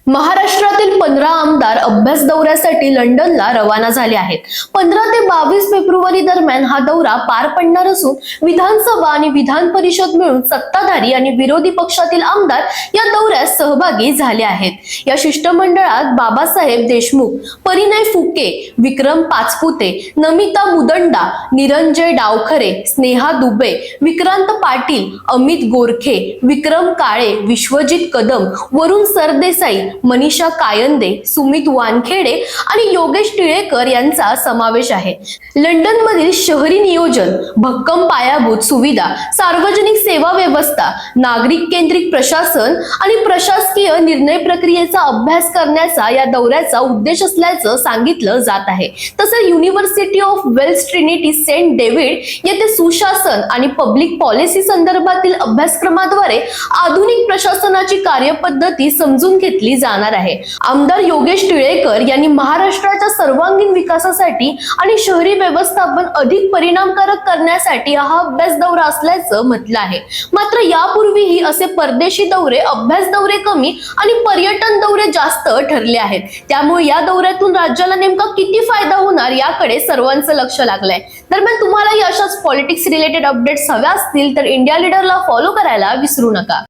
महाराष्ट्रातील 15 आमदार अभ्यास दौऱ्यासाठी लंडनला रवाना झाले आहेत। 15 ते 22 फेब्रुवारी दरम्यान हा दौरा पार पडणार असून विधानसभा आणि विधान परिषद मिळून सत्ताधारी आणि विरोधी पक्षातील आमदार या दौऱ्यात सहभागी झाले आहेत। या शिष्टमंडळात बाबासाहेब देशमुख, परिणय फुके, विक्रम पाचपुते, नमिता मुदंडा, निरंजय डावखरे, स्नेहा दुबे, विक्रांत पाटील, अमित गोरखे, विक्रम काळे, विश्वजित कदम, वरुण सरदेसाई, मनीषा कायंदे, सुमित वानखेडे आणि योगेश टिळेकर यांचा समावेश आहे। लंडन मधील शहरी नियोजन, भक्कम पायाभूत सुविधा, सार्वजनिक सेवा व्यवस्था, नागरिक केंद्रित प्रशासन आणि प्रशासकीय निर्णय प्रक्रियेचा अभ्यास करण्याचा या दौऱ्याचा उद्देश असल्याचं सांगितलं जात आहे। तसेच university of Wales Trinity Saint David येथे सुशासन आणि पब्लिक पॉलिसी संदर्भातील अभ्यासक्रमाद्वारे आधुनिक प्रशासनाची कार्यपद्धती समजून घेतली जाणार आहे। आमदार योगेश टिळेकर यांनी महाराष्ट्राच्या सर्वांगीण विकासासाठी आणि शहरी व्यवस्थापन अधिक परिणामकारक करण्यासाठी हा अभ्यास दौरा असल्याचं म्हटलं आहे। मात्र यापूर्वीही असे परदेशी दौरे, अभ्यास दौरे कमी आणि पर्यटन दौरे जास्त ठरले आहेत। त्यामुळे या दौऱ्यातून राज्याला नेमका किती फायदा होणार याकडे सर्वांचं लक्ष लागलंय। दरम्यान तुम्हाला अशाच पॉलिटिक्स रिलेटेड अपडेट्स हव्या असतील तर इंडिया लीडरला फॉलो करायला विसरू नका।